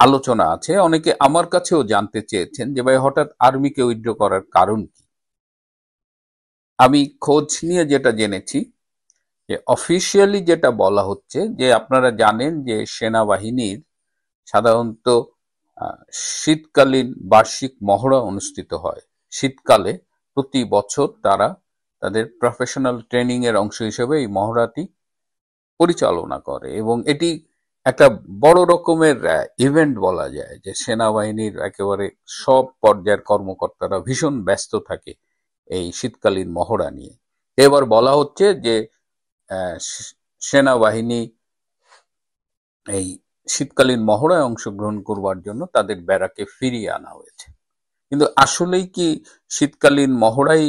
আলোচনা আছে। অনেকে আমার কাছেও জানতে চেয়েছেন যে ভাই হঠাৎ আর্মিকে উইথড্র করার কারণ কি। আমি খোঁজ নিয়ে যেটা জেনেছি যে অফিসিয়ালি যেটা বলা হচ্ছে যে আপনারা জানেন যে সেনাবাহিনীর সাধারণত শীতকালীন বার্ষিক মহড়া অনুষ্ঠিত হয়। শীতকালে প্রতি বছর তারা তাদের প্রফেশনাল ট্রেনিং এর অংশ হিসেবে এই মহড়াটি পরিচালনা করে এবং এটি একটা বড় রকমের ইভেন্ট বলা যায়, যে সেনাবাহিনীর একেবারে সব পর্যায়ের কর্মকর্তারা ভীষণ ব্যস্ত থাকে এই শীতকালীন মহড়া নিয়ে। এবার বলা হচ্ছে যে সেনাবাহিনী এই শীতকালীন মহড়ায় অংশগ্রহণ করবার জন্য তাদের ব্যারাকে ফিরিয়ে আনা হয়েছে। কিন্তু আসলেই কি শীতকালীন মহড়াই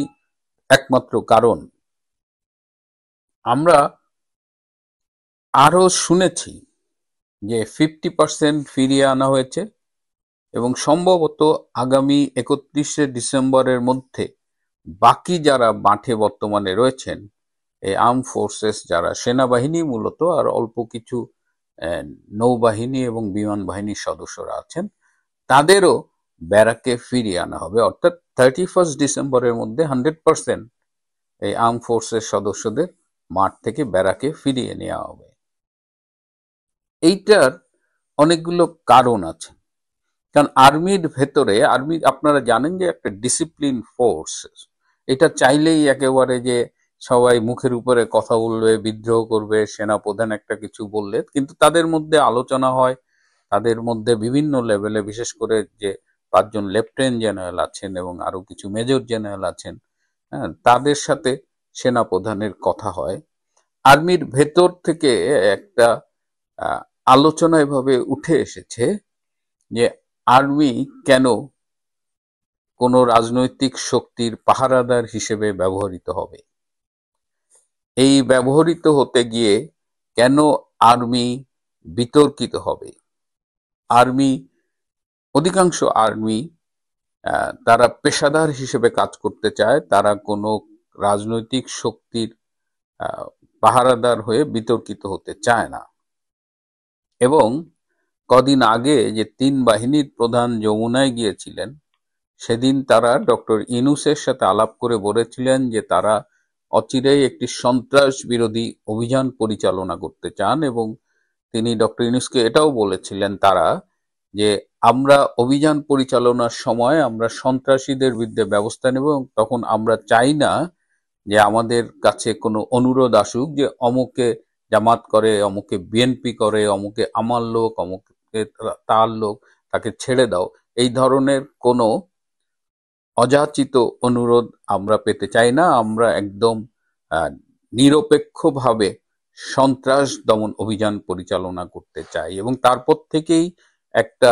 একমাত্র কারণ? আমরা আরো শুনেছি যে 50% ফিরিয়ে আনা হয়েছে এবং সম্ভবত আগামী 31শে ডিসেম্বরের মধ্যে বাকি যারা মাঠে বর্তমানে রয়েছেন, এই আর্ম ফোর্সেস যারা সেনাবাহিনী মূলত আর অল্প কিছু নৌবাহিনী এবং বিমান বাহিনীর সদস্যরা আছেন, তাদেরও ব্যারাকে ফিরিয়ে আনা হবে। অর্থাৎ 31 ডিসেম্বরের মধ্যে 100% এই আর্ম ফোর্সের সদস্যদের মাঠ থেকে ব্যারাকে ফিরিয়ে নেওয়া হবে। এইটার অনেকগুলো কারণ আছে। কারণ আর্মির ভেতরে, আর্মি আপনারা জানেন যে একটা ডিসিপ্লিন ফোর্স। এটা চাইলেই একেবারে যে সবাই মুখের উপরে কথা বলবে, বিদ্রোহ করবে, সেনাপ্রধান একটা কিছু বললে, কিন্তু তাদের মধ্যে আলোচনা হয়। তাদের মধ্যে বিভিন্ন লেভেলে, বিশেষ করে যে 5জন লেফটেন্যান্ট জেনারেল আছেন এবং আরো কিছু মেজর জেনারেল আছেন, হ্যাঁ, তাদের সাথে সেনাপ্রধানের কথা হয়। আর্মির ভেতর থেকে একটা আহ, আলোচনা এভাবে উঠে এসেছে যে আর্মি কেন কোনো রাজনৈতিক শক্তির পাহারাদার হিসেবে ব্যবহৃত হবে। এই ব্যবহৃত হতে গিয়ে কেন আর্মি বিতর্কিত হবে। আর্মি, অধিকাংশ আর্মি তারা পেশাদার হিসেবে কাজ করতে চায়, তারা কোনো রাজনৈতিক শক্তির আহ, পাহারাদার হয়ে বিতর্কিত হতে চায় না। এবং কদিন আগে যে 3 বাহিনীর প্রধান যমুনায় গিয়েছিলেন, সেদিন তারা ডক্টর ইউনূসের সাথে আলাপ করে বলেছিলেন যে তারা অচিরেই একটি সন্ত্রাস বিরোধী অভিযান পরিচালনা করতে চান এবং তিনি ডক্টর ইউনূসকে এটাও বলেছিলেন তারা যে আমরা অভিযান পরিচালনার সময় আমরা সন্ত্রাসীদের বিরুদ্ধে ব্যবস্থা নেব এবং তখন আমরা চাই না যে আমাদের কাছে কোনো অনুরোধ আসুক যে অমুকে জামাত করে, অমুকে বিএনপি করে, অমুকে আমার লোক, অমুকে তার লোক, তাকে ছেড়ে দাও। এই ধরনের কোনো অযাচিত অনুরোধ আমরা পেতে চাই না। আমরা একদম নিরপেক্ষভাবে সন্ত্রাস দমন অভিযান পরিচালনা করতে চাই। এবং তারপর থেকেই একটা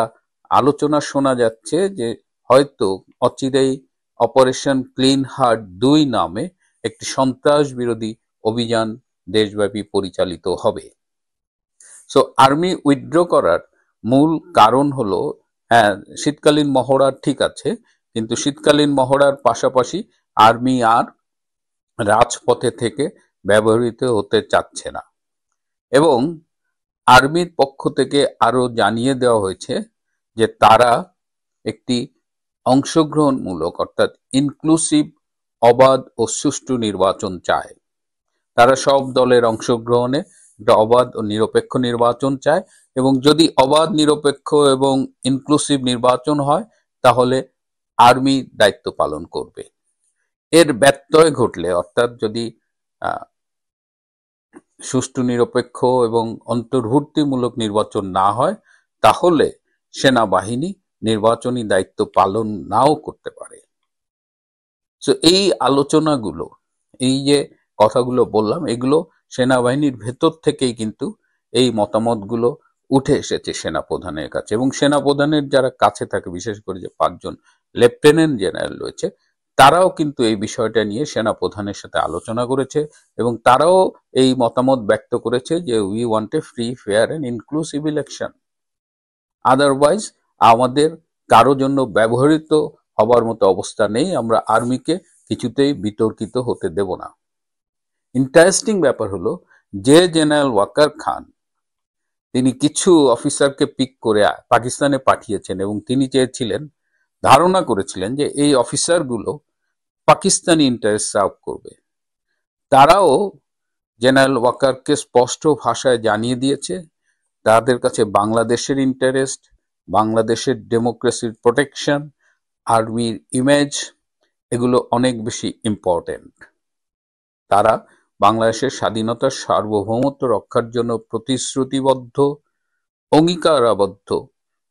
আলোচনা শোনা যাচ্ছে যে হয়তো অচিরেই অপারেশন ক্লিন হার্ট 2 নামে একটি সন্ত্রাস বিরোধী অভিযান দেশব্যাপী পরিচালিত হবে। সো আর্মি উইথড্র করার মূল কারণ হলো, হ্যাঁ, শীতকালীন মহড়া ঠিক আছে, কিন্তু শীতকালীন মহড়ার পাশাপাশি আর্মি আর রাজপথে থেকে ব্যবহৃত হতে চাচ্ছে না। এবং আর্মির পক্ষ থেকে আরো জানিয়ে দেওয়া হয়েছে যে তারা একটি অংশগ্রহণমূলক, অর্থাৎ ইনক্লুসিভ, অবাধ ও সুষ্ঠু নির্বাচন চায়। তারা সব দলের অংশগ্রহণে একটা অবাধ ও নিরপেক্ষ নির্বাচন চায় এবং যদি অবাধ, নিরপেক্ষ এবং ইনক্লুসিভ নির্বাচন হয় তাহলে আর্মি দায়িত্ব পালন করবে। এর ব্যত্যয় ঘটলে, অর্থাৎ যদি সুষ্ঠু, নিরপেক্ষ এবং অন্তর্ভুক্তিমূলক নির্বাচন না হয় তাহলে সেনাবাহিনী নির্বাচনী দায়িত্ব পালন নাও করতে পারে। সো এই আলোচনাগুলো, এই যে কথাগুলো বললাম, এগুলো সেনাবাহিনীর ভেতর থেকেই কিন্তু এই মতামতগুলো উঠে এসেছে সেনাপ্রধানের কাছে। এবং সেনাপ্রধানের যারা কাছে থাকে, বিশেষ করে যে 5জন লেফটেন্যান্ট জেনারেল রয়েছে, তারাও কিন্তু এই বিষয়টা নিয়ে সেনাপ্রধানের সাথে আলোচনা করেছে এবং তারাও এই মতামত ব্যক্ত করেছে যে we want a free, fair and inclusive election. Otherwise আমাদের কারো জন্য ব্যবহৃত হবার মতো অবস্থা নেই। আমরা আর্মিকে কিছুতেই বিতর্কিত হতে দেব না। ইন্টারেস্টিং ব্যাপার হলো যে জেনারেল ওয়াকার খান তিনি কিছু অফিসারকে পিক করে পাকিস্তানে পাঠিয়েছেন এবং তিনি চেয়েছিলেন, ধারণা করেছিলেন যে এই অফিসারগুলো পাকিস্তানি ইন্টারেস্ট সার্ভ করবে। তারাও জেনারেল ওয়াকারকে স্পষ্ট ভাষায় জানিয়ে দিয়েছে তাদের কাছে বাংলাদেশের ইন্টারেস্ট, বাংলাদেশের ডেমোক্রেসির প্রোটেকশন, আর্মির ইমেজ, এগুলো অনেক বেশি ইম্পর্টেন্ট। তারা বাংলাদেশের স্বাধীনতার সার্বভৌমত্ব রক্ষার জন্য প্রতিশ্রুতিবদ্ধ, অঙ্গীকারাবদ্ধ,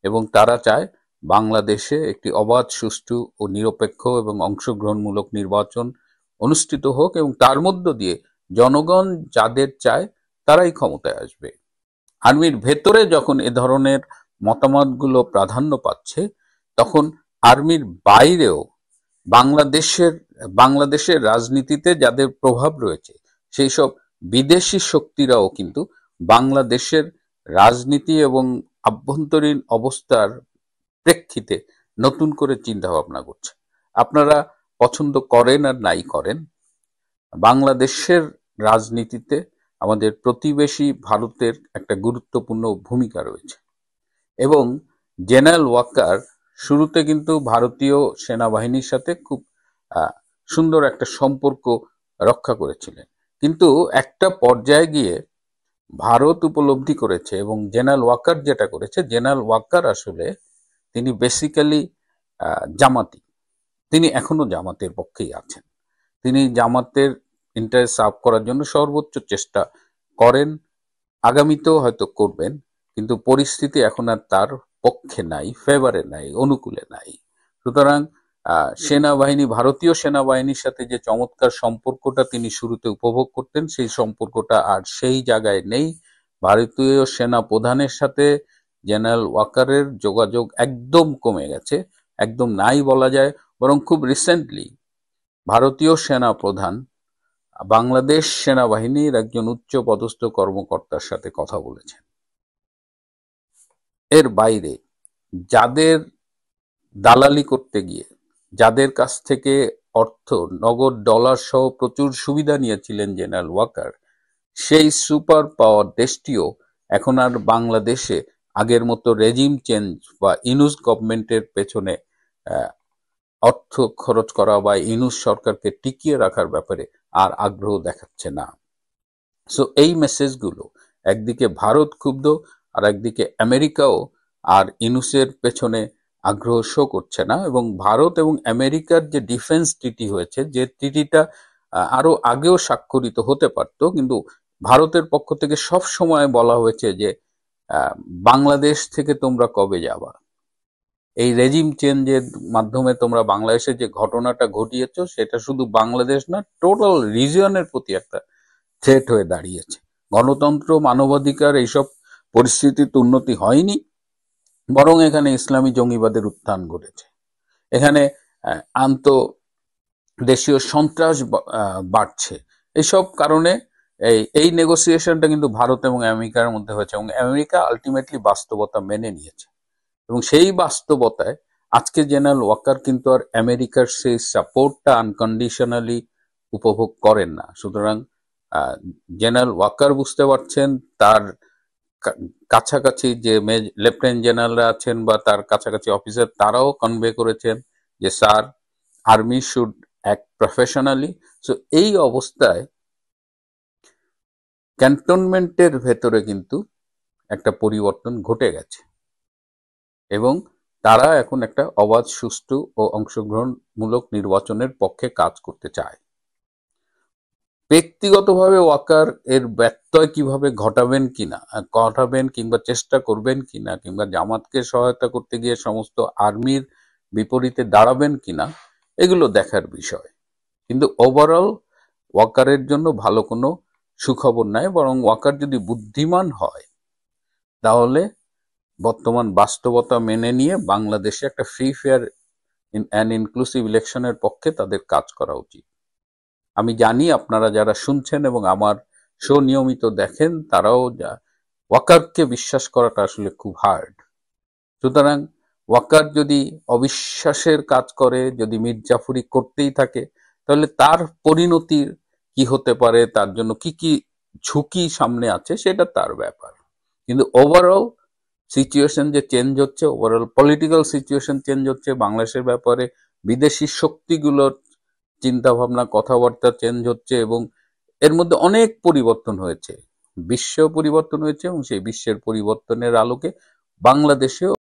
এবং তারা চায় বাংলাদেশে একটি অবাধ, সুষ্ঠু ও নিরপেক্ষ এবং অংশগ্রহণমূলক নির্বাচন অনুষ্ঠিত হোক এবং তার মধ্য দিয়ে জনগণ যাদের চায় তারাই ক্ষমতায় আসবে। আর্মির ভেতরে যখন এ ধরনের মতামতগুলো প্রাধান্য পাচ্ছে, তখন আর্মির বাইরেও বাংলাদেশের রাজনীতিতে যাদের প্রভাব রয়েছে সেই সব বিদেশি শক্তিরাও কিন্তু বাংলাদেশের রাজনীতি এবং আভ্যন্তরীণ অবস্থার প্রেক্ষিতে নতুন করে চিন্তা ভাবনা করছে। আপনারা পছন্দ করেন আর নাই করেন, বাংলাদেশের রাজনীতিতে আমাদের প্রতিবেশী ভারতের একটা গুরুত্বপূর্ণ ভূমিকা রয়েছে এবং জেনারেল ওয়াকার শুরুতে কিন্তু ভারতীয় সেনাবাহিনীর সাথে খুব সুন্দর একটা সম্পর্ক রক্ষা করেছিলেন, কিন্তু একটা পর্যায়ে গিয়ে ভারত উপলব্ধি করেছে এবং জেনারেল ওয়াকার যেটা করেছে, জেনারেল ওয়াকার আসলে তিনি বেসিক্যালি জামাতি, তিনি এখনো জামাতের পক্ষেই আছেন। তিনি জামাতের ইন্টারেস্ট সার্ভ করার জন্য সর্বোচ্চ চেষ্টা করেন, আগামীতেও হয়তো করবেন, কিন্তু পরিস্থিতি এখন আর তার পক্ষে নাই, ফেভারে নাই, অনুকূলে নাই। সুতরাং সেনাবাহিনী, ভারতীয় সেনাবাহিনীর সাথে যে চমৎকার সম্পর্কটা তিনি শুরুতে উপভোগ করতেন, সেই সম্পর্কটা আর সেই জায়গায় নেই। ভারতীয় সেনা প্রধানের সাথে জেনারেল ওয়াকারের যোগাযোগ একদম কমে গেছে, একদম নাই বলা যায়। বরং খুব রিসেন্টলি ভারতীয় সেনা প্রধান বাংলাদেশ সেনাবাহিনীর একজন উচ্চ পদস্থ কর্মকর্তার সাথে কথা বলেছেন। এর বাইরে যাদের দালালি করতে গিয়ে, যাদের কাছ থেকে অর্থ, নগদ ডলার সহ প্রচুর সুবিধা নিয়েছিলেন জেনারেল ওয়াকার, সেই সুপার পাওয়ার দেশটিও এখন আর বাংলাদেশে আগের মতো রেজিম চেঞ্জ বা ইউনূস গভর্নমেন্টের পেছনে অর্থ খরচ করা বা ইউনূস সরকারকে টিকিয়ে রাখার ব্যাপারে আর আগ্রহ দেখাচ্ছে না। সো এই মেসেজগুলো, একদিকে ভারত ক্ষুব্ধ, আর একদিকে আমেরিকাও আর ইউনূসের পেছনে আগ্রহ শো করছে না। এবং ভারত এবং আমেরিকার যে ডিফেন্স ট্রিটি হয়েছে, যে ট্রিটিটা আরো আগেও স্বাক্ষরিত হতে পারত, কিন্তু ভারতের পক্ষ থেকে সব সময় বলা হয়েছে যে বাংলাদেশ থেকে তোমরা কবে যাবা, এই রেজিম চেঞ্জের মাধ্যমে তোমরা বাংলাদেশে যে ঘটনাটা ঘটিয়েছো সেটা শুধু বাংলাদেশ না, টোটাল রিজিয়নের প্রতি একটা থ্রেট হয়ে দাঁড়িয়েছে। গণতন্ত্র, মানবাধিকার, এইসব পরিস্থিতিতে উন্নতি হয়নি, বরং এখানে ইসলামী জঙ্গিবাদের উত্থান ঘটেছে। এখানে আন্তঃদেশীয় সন্ত্রাস বাড়ছে। এইসব কারণে এই নেগোসিয়েশনটা কিন্তু ভারত এবং আমেরিকার মধ্যে হয়েছে এবং আমেরিকা আলটিমেটলি বাস্তবতা মেনে নিয়েছে। এবং সেই বাস্তবতায় আজকে জেনারেল ওয়াকার কিন্তু আর আমেরিকার সেই সাপোর্টটা আনকন্ডিশনালি উপভোগ করেন না। সুতরাং জেনারেল ওয়াকার বুঝতে পারছেন, তার কাছাকাছি যে লেফটেন্যান্ট জেনারেলরা আছেন বা তার কাছাকাছি অফিসার, তারাও কনভে করেছেন যে sir, army should act professionally. So এই অবস্থায় ক্যান্টনমেন্টের ভেতরে কিন্তু একটা পরিবর্তন ঘটে গেছে এবং তারা এখন একটা অবাধ, সুষ্ঠু ও অংশগ্রহণমূলক নির্বাচনের পক্ষে কাজ করতে চায়। ব্যক্তিগতভাবে ওয়াকার এর ব্যত্যয় কিভাবে ঘটাবেন কিংবা চেষ্টা করবেন কিনা, কিংবা জামাতকে সহায়তা করতে গিয়ে সমস্ত আর্মির বিপরীতে দাঁড়াবেন কিনা, এগুলো দেখার বিষয়। কিন্তু ওভারঅল ওয়াকারের জন্য ভালো কোনো সুখবর নাই। বরং ওয়াকার যদি বুদ্ধিমান হয় তাহলে বর্তমান বাস্তবতা মেনে নিয়ে বাংলাদেশে একটা ফ্রি, ফেয়ার অ্যান্ড ইনক্লুসিভ ইলেকশনের পক্ষে তাদের কাজ করা উচিত। আমি জানি আপনারা যারা শুনছেন এবং আমার শো নিয়মিত দেখেন, তারাও ওয়াকারকে বিশ্বাস করাটা আসলে খুব হার্ড। সুতরাং ওয়াকার যদি অবিশ্বাসের কাজ করে, যদি মির্জাফরি করতেই থাকে, তাহলে তার পরিণতির কি হতে পারে, তার জন্য কি কি ঝুঁকি সামনে আছে, সেটা তার ব্যাপার। কিন্তু ওভারঅল সিচুয়েশন যে চেঞ্জ হচ্ছে, ওভারঅল পলিটিক্যাল সিচুয়েশন চেঞ্জ হচ্ছে বাংলাদেশের ব্যাপারে, বিদেশি শক্তিগুলোর চিন্তা ভাবনা কথাবার্তা চেঞ্জ হচ্ছে, এবং এর মধ্যে অনেক পরিবর্তন হয়েছে, বিশ্ব পরিবর্তন হয়েছে, এবং সেই বিশ্বের পরিবর্তনের আলোকে বাংলাদেশেও